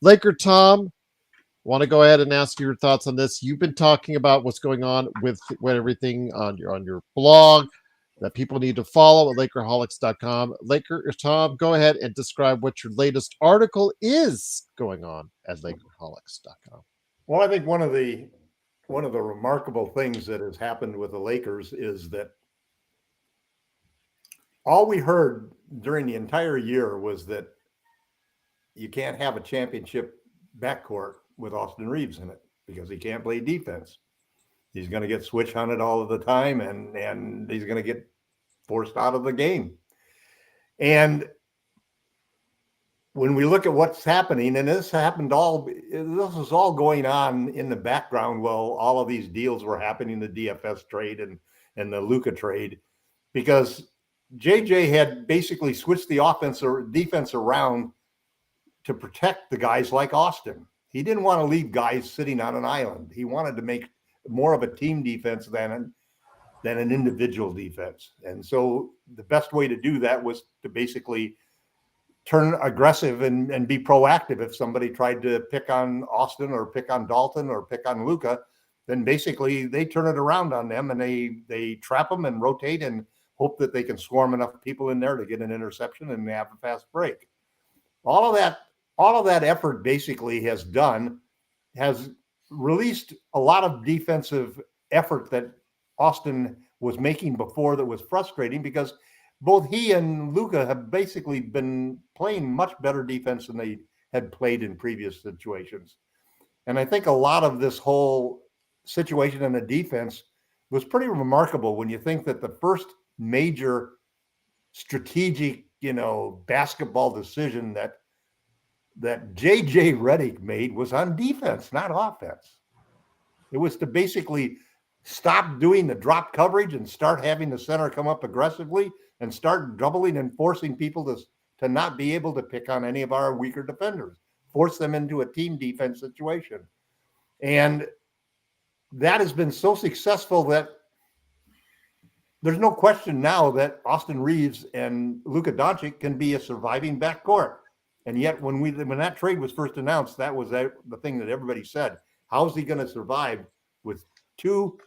Laker Tom, want to go ahead and ask your thoughts on this. You've been talking about what's going on with everything on your blog that people need to follow at Lakerholics.com. Laker Tom, go ahead and describe what your latest article is going on at Lakerholics.com. Well, I think one of the remarkable things that has happened with the Lakers is that all we heard during the entire year was that you can't have a championship backcourt with Austin Reeves in it because he can't play defense. He's going to get switch hunted all of the time, and he's going to get forced out of the game. And when we look at what's happening, and this is all going on in the background while all of these deals were happening, the DFS trade and the Luka trade, because JJ had basically switched the offense or defense around to protect the guys like Austin. He didn't want to leave guys sitting on an island. He wanted to make more of a team defense than an individual defense. And so the best way to do that was to basically turn aggressive and be proactive. If somebody tried to pick on Austin or pick on Dalton or pick on Luka, then basically they turn it around on them and they trap them and rotate and hope that they can swarm enough people in there to get an interception and have a fast break. All of that effort basically has released a lot of defensive effort that Austin was making before that was frustrating, because both he and Luka have basically been playing much better defense than they had played in previous situations. And I think a lot of this whole situation in the defense was pretty remarkable when you think that the first major strategic, basketball decision that JJ Redick made was on defense, not offense. It was to basically stop doing the drop coverage and start having the center come up aggressively and start doubling and forcing people to not be able to pick on any of our weaker defenders, force them into a team defense situation. And that has been so successful that there's no question now that Austin Reeves and Luka Doncic can be a surviving backcourt. And yet when that trade was first announced, that was the thing that everybody said. How is he going to survive with two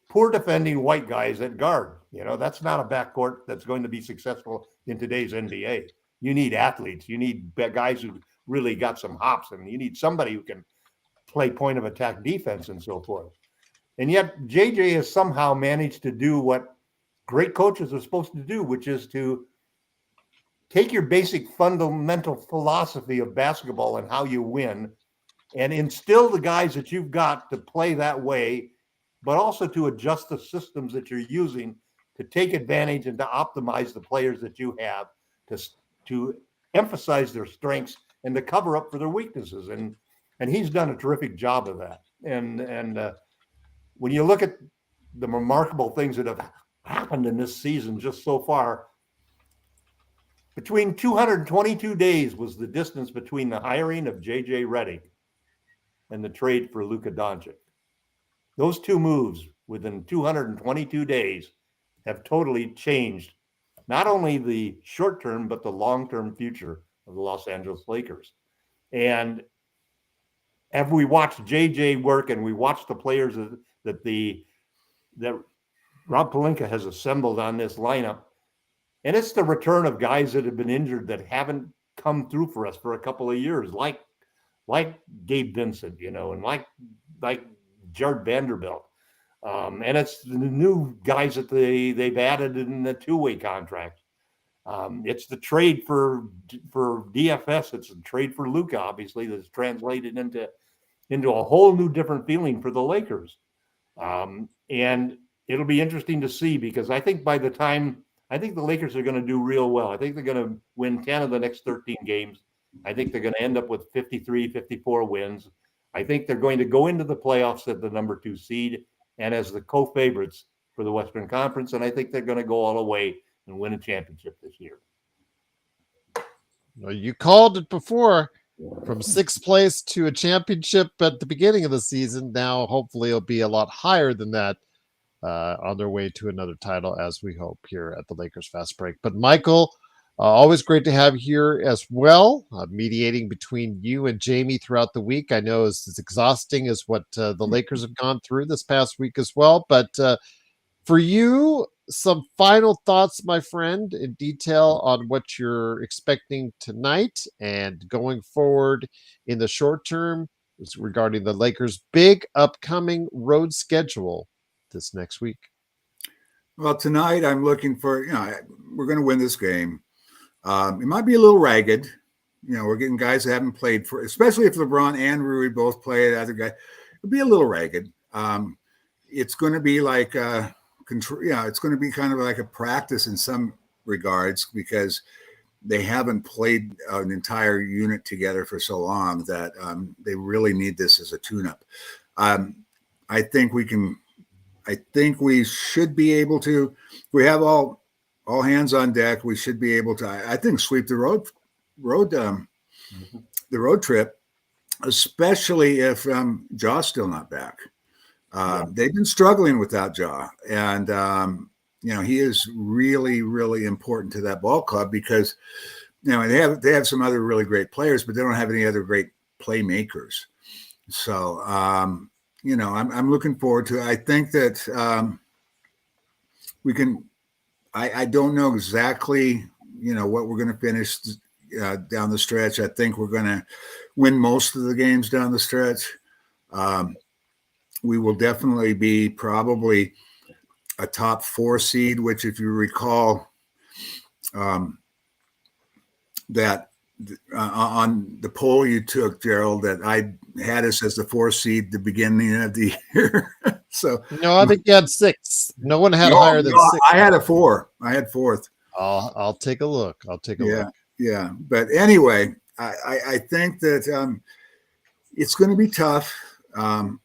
poor defending white guys at guard? That's not a backcourt that's going to be successful in today's NBA. You need athletes. You need guys who really got some hops, and you need somebody who can play point of attack defense and so forth. And yet JJ has somehow managed to do what great coaches are supposed to do, which is to take your basic fundamental philosophy of basketball and how you win and instill the guys that you've got to play that way, but also to adjust the systems that you're using to take advantage and to optimize the players that you have to emphasize their strengths and to cover up for their weaknesses. And he's done a terrific job of that. And when you look at the remarkable things that have happened in this season just so far, between 222 days was the distance between the hiring of JJ Redick and the trade for Luka Doncic. Those two moves within 222 days have totally changed not only the short-term, but the long-term future of the Los Angeles Lakers. And as we watched JJ work and we watched the players that Rob Pelinka has assembled on this lineup, and it's the return of guys that have been injured that haven't come through for us for a couple of years, like Gabe Vincent, and like Jared Vanderbilt. And it's the new guys that they've added in the two-way contract. It's the trade for DFS. It's the trade for Luka, obviously, that's translated into a whole new different feeling for the Lakers. And it'll be interesting to see, because I think the Lakers are going to do real well. I think they're going to win 10 of the next 13 games. I think they're going to end up with 53, 54 wins. I think they're going to go into the playoffs at the number 2 seed and as the co-favorites for the Western Conference. And I think they're going to go all the way and win a championship this year. Well, you called it before, from 6th place to a championship at the beginning of the season. Now, hopefully it'll be a lot higher than that. On their way to another title, as we hope here at the Lakers Fast Break. But Michael, always great to have you here as well, mediating between you and Jamie throughout the week. I know it's as exhausting as what the Lakers have gone through this past week as well. But for you, some final thoughts, my friend, in detail on what you're expecting tonight and going forward in the short term regarding the Lakers' big upcoming road schedule this next week. Well, tonight I'm looking for, we're going to win this game. It might be a little ragged. We're getting guys that haven't played for, especially if LeBron and Rui both play. The other guy, it'll be a little ragged. It's going to be like it's going to be kind of like a practice in some regards, because they haven't played an entire unit together for so long that they really need this as a tune-up. I think we should be able to. We have all all hands on deck. We should be able to, I think, sweep the road trip, especially if Jaw's still not back. They've been struggling without Jaw, and he is really, really important to that ball club because they have some other really great players, but they don't have any other great playmakers. So I'm looking forward to it. I think that we can. I don't know exactly what we're going to finish down the stretch. I think we're going to win most of the games down the stretch. We will definitely be probably a top 4 seed, which, if you recall, that on the poll you took, Gerald, that I had us as the 4th seed the beginning of the year. So no, I think you had 6. No one had higher than 6. I had a 4. I had 4th. I'll take a look. Look. Yeah. But anyway, I think that it's going to be tough. From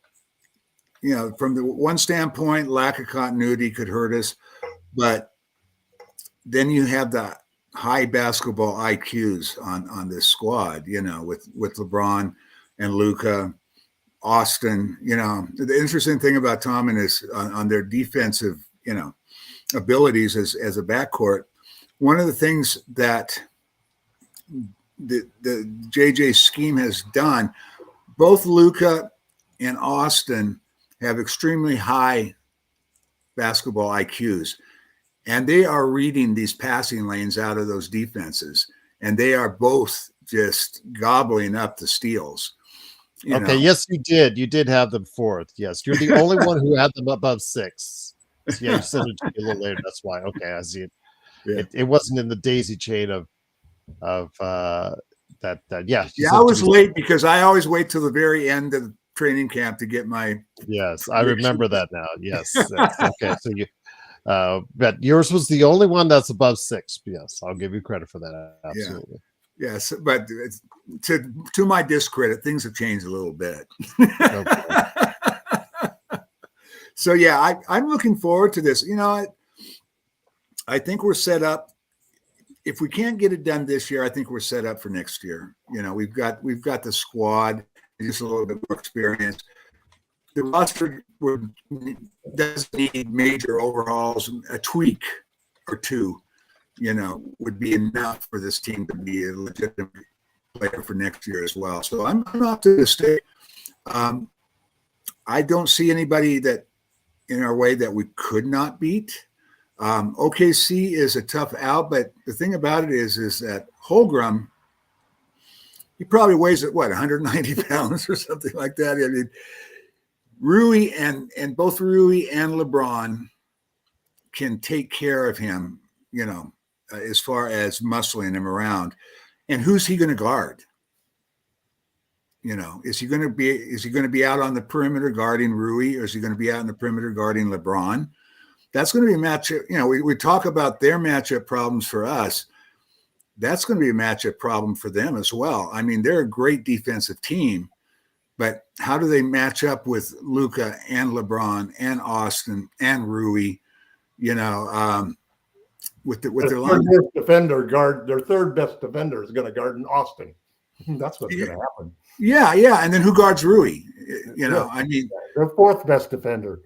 the one standpoint, lack of continuity could hurt us, but then you have the high basketball IQs on this squad, with LeBron and Luka, Austin. The interesting thing about Tommen is on their defensive, abilities as a backcourt. One of the things that the JJ scheme has done, both Luka and Austin have extremely high basketball IQs, and they are reading these passing lanes out of those defenses, and they are both just gobbling up the steals. Okay, yes, you did. You did have them 4th. Yes, you're the only one who had them above 6. So, yeah, you sent it to me a little later. That's why. Okay, I see it. Yeah. It wasn't in the daisy chain of that. Yeah. Yeah, I was late because I always wait till the very end of the training camp to get my. Yes, I remember that now. Yes. Okay, so you. But yours was the only one that's above 6. Yes, I'll give you credit for that. Absolutely. Yes, but to my discredit, things have changed a little bit. Okay. So yeah, I'm looking forward to this. I think we're set up. If we can't get it done this year, I think we're set up for next year. We've got the squad, just a little bit more experience. The roster does need major overhauls. A tweak or two, would be enough for this team to be a legitimate player for next year as well. So I'm optimistic. I don't see anybody that in our way that we could not beat. OKC is a tough out, but the thing about it is that Holmgren, he probably weighs 190 pounds or something like that. I mean, Rui and both Rui and LeBron can take care of him, as far as muscling him around. And who's he going to guard? Is he going to be out on the perimeter guarding Rui, or is he going to be out on the perimeter guarding LeBron? That's going to be a matchup. We talk about their matchup problems for us. That's going to be a matchup problem for them as well. I mean, they're a great defensive team, but how do they match up with Luka and LeBron and Austin and Rui? With their their third best defender is going to guard Austin. That's what's going to happen. Yeah, and then who guards Rui? I mean, their 4th best defender.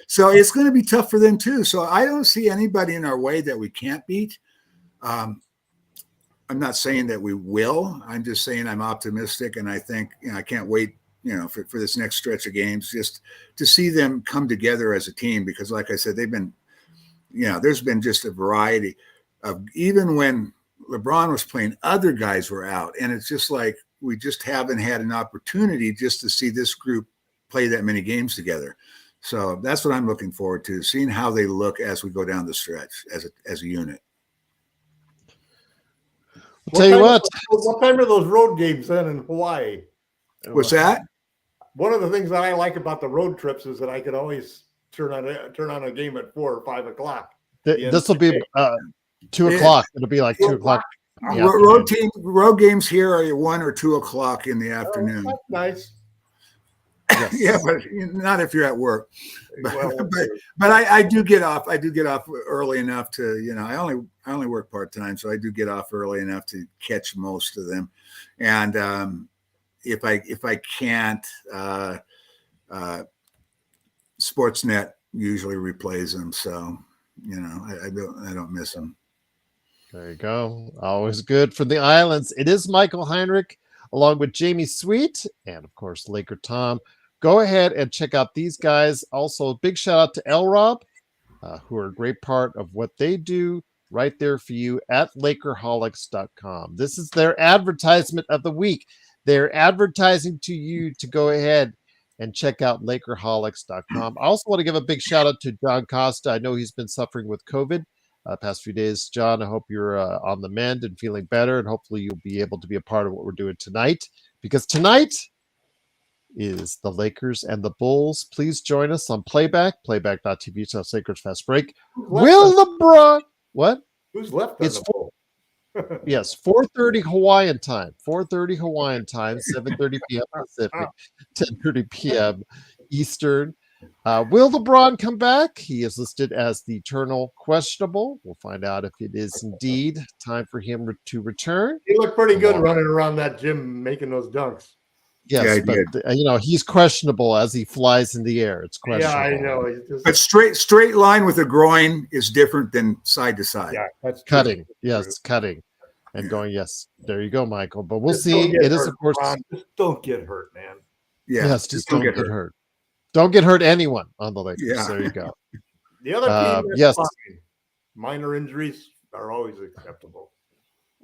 So it's going to be tough for them too. So I don't see anybody in our way that we can't beat. I'm not saying that we will. I'm just saying I'm optimistic, and I think I can't wait. For this next stretch of games, just to see them come together as a team. Because, like I said, they've been. There's been just a variety of, even when LeBron was playing, other guys were out, and it's just like we just haven't had an opportunity just to see this group play that many games together. So that's what I'm looking forward to, seeing how they look as we go down the stretch as a unit. I'll tell you what. What time are those road games then in Hawaii? What's that? One of the things that I like about the road trips is that I can always turn on a game at 4 or 5 o'clock. This will be 2 o'clock. It'll be like 2 o'clock. Road games here are 1 or 2 o'clock in the afternoon. That's nice. Yes. Yeah, but not if you're at work. But, Well, but I do get off. I do get off early enough to, I only work part time, so I do get off early enough to catch most of them. And if I can't, Sportsnet usually replays them, so I don't miss them. There you go. Always good for the islands. It is Michael Heinrich along with Jamie Sweet and, of course, Laker Tom. Go ahead and check out these guys. Also, big shout out to L Rob, who are a great part of what they do right there for you at Lakerholics.com. This is their advertisement of the week. They're advertising to you to go ahead and check out Lakerholics.com. I also want to give a big shout out to John Costa. I know he's been suffering with COVID past few days. John, I hope you're on the mend and feeling better, and hopefully you'll be able to be a part of what we're doing tonight, because tonight is the Lakers and the Bulls. Please join us on playback.tv/Lakers Fast Break. Will LeBron what? Who's left on It's the poll? Yes, 4:30 Hawaiian time. 4:30 Hawaiian time, 7:30 p.m. Pacific, 10:30 p.m. Eastern. Will LeBron come back? He is listed as the eternal questionable. We'll find out if it is indeed time for him to return. He looked pretty good running around that gym making those dunks. Yes, Yeah, but he's questionable as he flies in the air. It's questionable. Yeah, I know. He's just, But straight line with a groin is different than side to side. yeah, that's true. Cutting. Yes, cutting. And going, yes, there you go, Michael. But we'll Just don't see. get It is, hurt, of course. Ron. Just don't get hurt, man. Yeah. Yes, just don't get hurt. Don't get hurt anyone on the Lakers. Yeah. There you go. The other team, that's yes. fine. Minor injuries are always acceptable.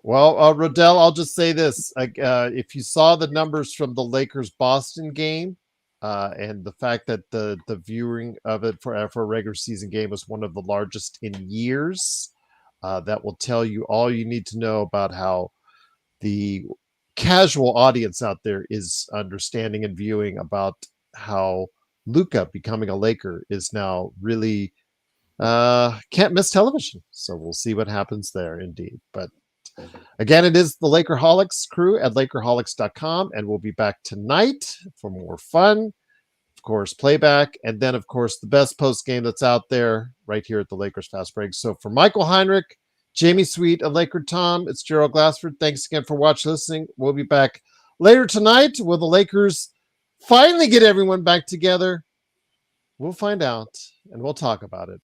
Well, Rodell, I'll just say this. If you saw the numbers from the Lakers-Boston game and the fact that the viewing of it for a regular season game was one of the largest in years, that will tell you all you need to know about how the casual audience out there is understanding and viewing about how Luka becoming a Laker is now really can't miss television. So we'll see what happens there indeed. But again, it is the Lakerholics crew at Lakerholics.com, and we'll be back tonight for more fun. Of course, playback, and then, of course, the best post game that's out there right here at the Lakers Fast Break. So for Michael Heinrich, Jamie Sweet, and Laker Tom, it's Gerald Glassford. Thanks again for watching, listening. We'll be back later tonight. Will the Lakers finally get everyone back together? We'll find out, and we'll talk about it